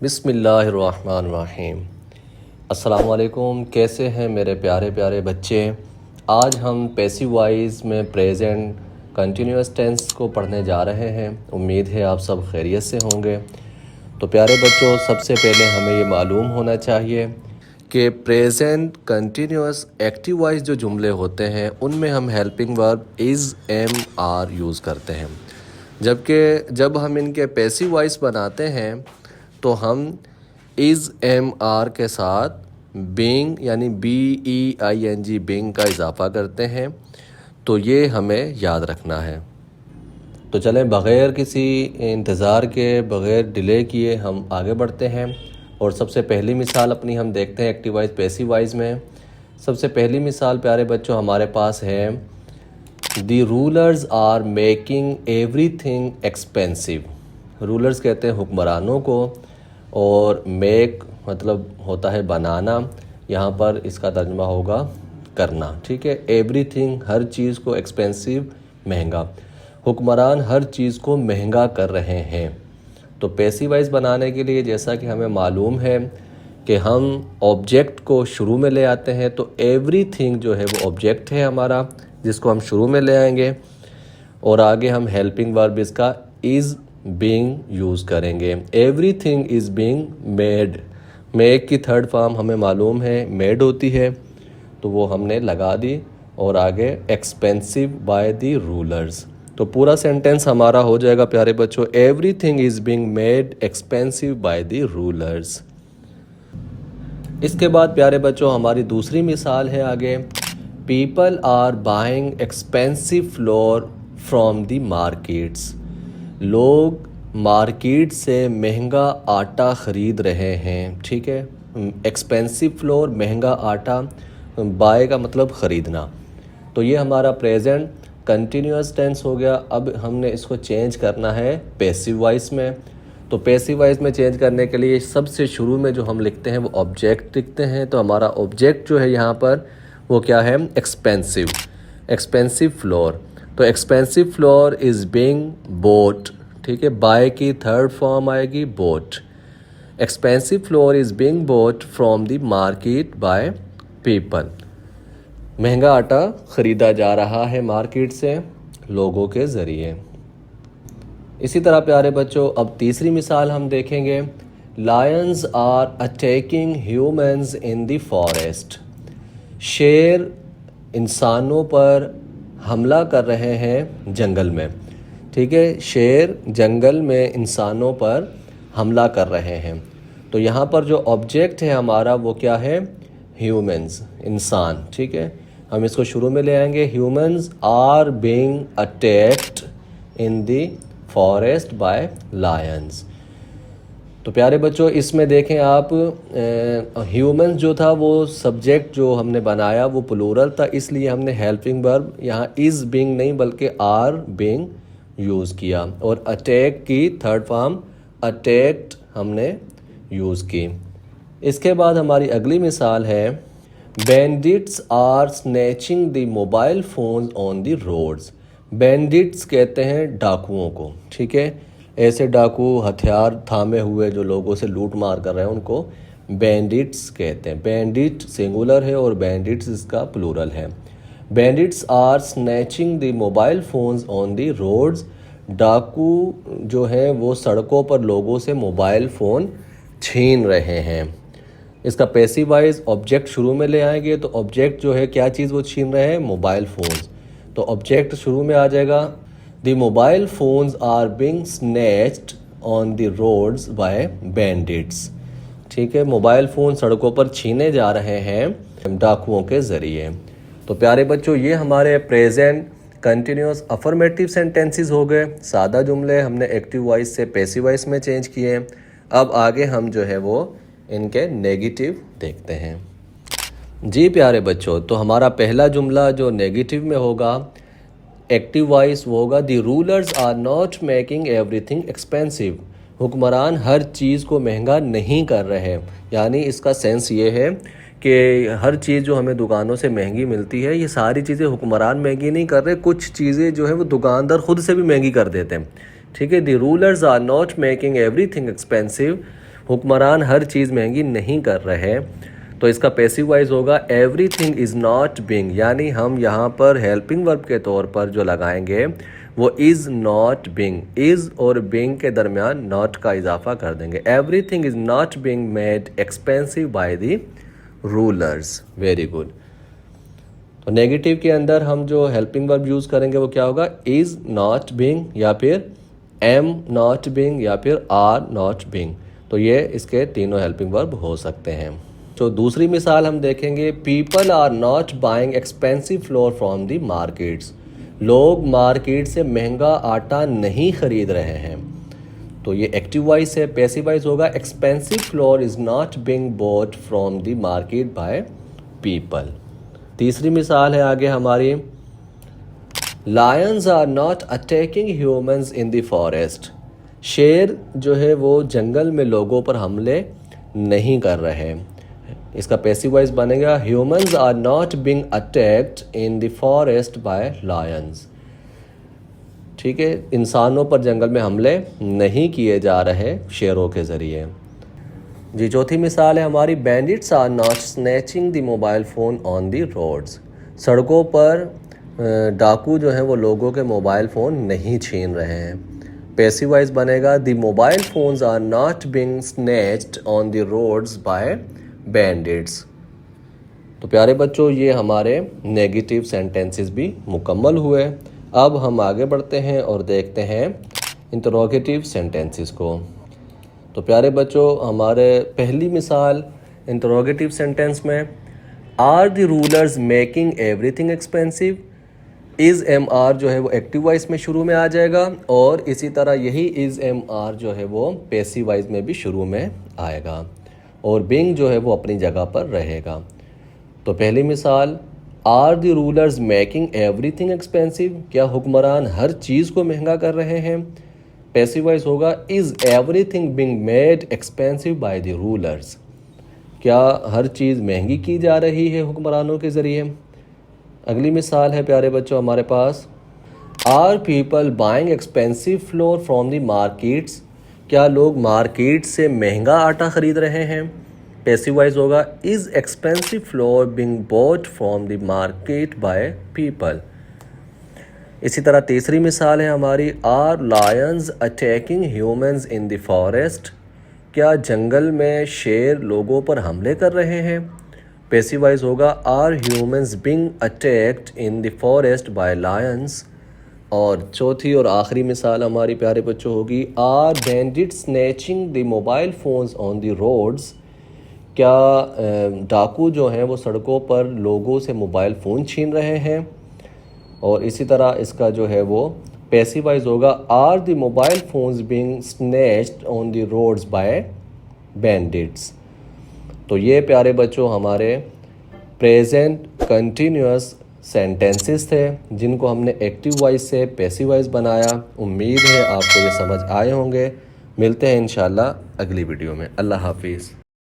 बिस्मिल्लाहिर्रहमानिर्रहीम। अस्सलामुअलैकुम। कैसे हैं मेरे प्यारे प्यारे बच्चे। आज हम पैसिव वॉइस में प्रेजेंट कंटिन्यूअस टेंस को पढ़ने जा रहे हैं। उम्मीद है आप सब खैरियत से होंगे। तो प्यारे बच्चों, सबसे पहले हमें ये मालूम होना चाहिए कि प्रेजेंट कंटिन्यूअस एक्टिव वॉइस जो जुमले होते हैं उनमें हम helping verb is am are use करते हैं, जबकि जब हम इनके पैसिव वॉइस बनाते हैं तो हम इज़ एम आर के साथ बीइंग यानी BEING बीइंग का इजाफ़ा करते हैं। तो ये हमें याद रखना है। तो चलें, बग़ैर किसी इंतज़ार के, बग़ैर डिले किए हम आगे बढ़ते हैं और सबसे पहली मिसाल अपनी हम देखते हैं एक्टिव वॉइस पैसिव वॉइस में। सबसे पहली मिसाल प्यारे बच्चों हमारे पास है, the rulers are making everything expensive. Rulers कहते हैं हुक्मरानों को, और मेक मतलब होता है बनाना, यहाँ पर इसका तर्जुमा होगा करना। ठीक है, एवरीथिंग हर चीज़ को, एक्सपेंसिव महंगा। हुक्मरान हर चीज़ को महंगा कर रहे हैं। तो पैसिव वॉइस बनाने के लिए जैसा कि हमें मालूम है कि हम ऑब्जेक्ट को शुरू में ले आते हैं, तो एवरीथिंग जो है वो ऑब्जेक्ट है हमारा, जिसको हम शुरू में ले आएंगे और आगे हम हेल्पिंग वर्ब इसका इज़ बीइंग यूज़ करेंगे। Everything is being made. Make की थर्ड फॉर्म हमें मालूम है मेड होती है, तो वो हमने लगा दी और आगे एक्सपेंसिव बाय द रूलर्स। तो पूरा सेंटेंस हमारा हो जाएगा प्यारे बच्चों, everything is being made expensive by the rulers. इसके बाद प्यारे बच्चों हमारी दूसरी मिसाल है आगे, people are buying expensive flour from the markets. लोग मार्केट से महंगा आटा ख़रीद रहे हैं। ठीक है, एक्सपेंसिव फ्लोर महंगा आटा, बाय का मतलब ख़रीदना। तो ये हमारा प्रेजेंट कंटिन्यूअस टेंस हो गया। अब हमने इसको चेंज करना है पैसिव वॉइस में। तो पैसिव वॉइस में चेंज करने के लिए सबसे शुरू में जो हम लिखते हैं वो ऑब्जेक्ट लिखते हैं। तो हमारा ऑब्जेक्ट जो है यहाँ पर वो क्या है, एक्सपेंसिव। एक्सपेंसिव फ्लोर, तो expensive flour is being boat. ठीक है, बाय की थर्ड फॉर्म आएगी boat. Expensive flour is being boat from the market by people. महंगा आटा ख़रीदा जा रहा है मार्केट से लोगों के ज़रिए। इसी तरह प्यारे बच्चों अब तीसरी मिसाल हम देखेंगे, lions are attacking humans in the forest. शेर इंसानों पर हमला कर रहे हैं जंगल में। ठीक है, शेर जंगल में इंसानों पर हमला कर रहे हैं। तो यहाँ पर जो ऑब्जेक्ट है हमारा वो क्या है, ह्यूमन्स, इंसान। ठीक है, हम इसको शुरू में ले आएंगे, humans are being attacked in the forest by lions. तो प्यारे बच्चों इसमें देखें आप, ह्यूमन्स जो था वो सब्जेक्ट जो हमने बनाया वो प्लूरल था, इसलिए हमने हेल्पिंग वर्ब यहाँ इज़ बीइंग नहीं बल्कि आर बीइंग यूज़ किया, और अटैक की थर्ड फॉर्म अटैक्ड हमने यूज़ की। इसके बाद हमारी अगली मिसाल है, bandits are snatching the mobile phones on the roads. Bandits कहते हैं डाकुओं को। ठीक है, ऐसे डाकू हथियार थामे हुए जो लोगों से लूट मार कर रहे हैं उनको बैंडिट्स कहते हैं। बैंडिट सिंगुलर है और बैंडिट्स इसका प्लूरल है। Bandits are snatching the mobile phones on the roads. डाकू जो हैं वो सड़कों पर लोगों से मोबाइल फ़ोन छीन रहे हैं। इसका पैसिव वॉइस ऑब्जेक्ट शुरू में ले आएंगे, तो ऑब्जेक्ट जो है क्या चीज़ वो छीन रहे हैं, मोबाइल फ़ोन्स। तो ऑब्जेक्ट शुरू में आ जाएगा, the mobile phones are being snatched on the roads by bandits. ठीक है, मोबाइल फ़ोन सड़कों पर छीने जा रहे हैं डाकुओं के ज़रिए। तो प्यारे बच्चों ये हमारे प्रेजेंट कंटिन्यूअस अफर्मेटिव सेंटेंसेस हो गए। सादा जुमले हमने एक्टिव वॉइस से पैसिव वॉइस में चेंज किए। अब आगे हम जो है वो इनके नेगेटिव देखते हैं। जी प्यारे बच्चों, तो हमारा पहला जुमला जो नेगेटिव में होगा एक्टिव वॉइस वो होगा, the rulers are not making everything expensive. हुक्मरान हर चीज़ को महंगा नहीं कर रहे। यानी इसका सेंस ये है कि हर चीज़ जो हमें दुकानों से महंगी मिलती है, ये सारी चीज़ें हुक्मरान महंगी नहीं कर रहे, कुछ चीज़ें जो है वो दुकानदार ख़ुद से भी महंगी कर देते हैं। ठीक है, the rulers are not making everything expensive. हुक्मरान हर चीज़ महंगी नहीं कर रहे, तो इसका पैसिव वॉइस होगा एवरीथिंग इज़ नॉट बीइंग, यानी हम यहाँ पर हेल्पिंग वर्ब के तौर पर जो लगाएंगे वो इज़ नॉट बीइंग, इज़ और बीइंग के दरमियान नॉट का इजाफा कर देंगे। Everything is not being made expensive by the rulers. Very good. तो नेगेटिव के अंदर हम जो हेल्पिंग वर्ब यूज़ करेंगे वो क्या होगा, इज़ नॉट बीइंग या फिर एम नॉट बीइंग या फिर आर नॉट बीइंग। तो ये इसके तीनों हेल्पिंग वर्ब हो सकते हैं। तो दूसरी मिसाल हम देखेंगे, people are not buying expensive flour from the markets, लोग मार्केट से महंगा आटा नहीं खरीद रहे हैं। तो ये एक्टिव वॉइस है। पैसिव वॉइस होगा expensive flour is not being bought from the market by people. तीसरी मिसाल है आगे हमारी, lions are not attacking humans in the forest, शेर जो है वो जंगल में लोगों पर हमले नहीं कर रहे। इसका पैसिव वॉइस बनेगा humans are not being attacked in the forest by lions. ठीक है, इंसानों पर जंगल में हमले नहीं किए जा रहे शेरों के ज़रिए। जी चौथी मिसाल है हमारी, bandits are not snatching the mobile phone on the roads, सड़कों पर डाकू जो हैं वो लोगों के मोबाइल फ़ोन नहीं छीन रहे हैं। पैसिव वॉइस बनेगा the mobile phones are not being snatched on the roads by bandits. तो प्यारे बच्चों, ये हमारे नेगेटिव सेंटेंसेस भी मुकम्मल हुए। अब हम आगे बढ़ते हैं और देखते हैं इंटरोगेटिव सेंटेंसेस को। तो प्यारे बच्चों, हमारे पहली मिसाल इंटरोगेटिव सेंटेंस में, are the rulers making everything expensive, is am are जो है वो एक्टिव वॉइस में शुरू में आ जाएगा और इसी तरह यही इज़ एम आर जो है वो पैसिव वॉइस में भी शुरू में आएगा और बीइंग जो है वो अपनी जगह पर रहेगा। तो पहली मिसाल, are the rulers making everything expensive, क्या हुक्मरान हर चीज़ को महंगा कर रहे हैं। पैसिव वॉइस होगा is everything being made expensive by the rulers, क्या हर चीज़ महंगी की जा रही है हुक्मरानों के ज़रिए। अगली मिसाल है प्यारे बच्चों हमारे पास, are people buying expensive flour from the markets, क्या लोग मार्केट से महंगा आटा ख़रीद रहे हैं। पैसिव वॉइस होगा is expensive flour being bought from the market by people. इसी तरह तीसरी मिसाल है हमारी, are lions attacking humans in the forest, क्या जंगल में शेर लोगों पर हमले कर रहे हैं। पैसिव वॉइस होगा are humans being attacked in the forest by lions. और चौथी और आखिरी मिसाल हमारी प्यारे बच्चों होगी, are bandits snatching the mobile phones on the roads, क्या डाकू जो हैं वो सड़कों पर लोगों से मोबाइल फ़ोन छीन रहे हैं। और इसी तरह इसका जो है वो पैसिव वॉइस होगा, are the mobile phones being snatched on the roads by bandits. तो ये प्यारे बच्चों हमारे प्रेजेंट कंटिन्यूअस सेंटेंसेस थे जिनको हमने एक्टिव वॉइस से पैसिव वॉइस बनाया। उम्मीद है आपको ये समझ आए होंगे। मिलते हैं इंशाल्लाह अगली वीडियो में। अल्लाह हाफिज़।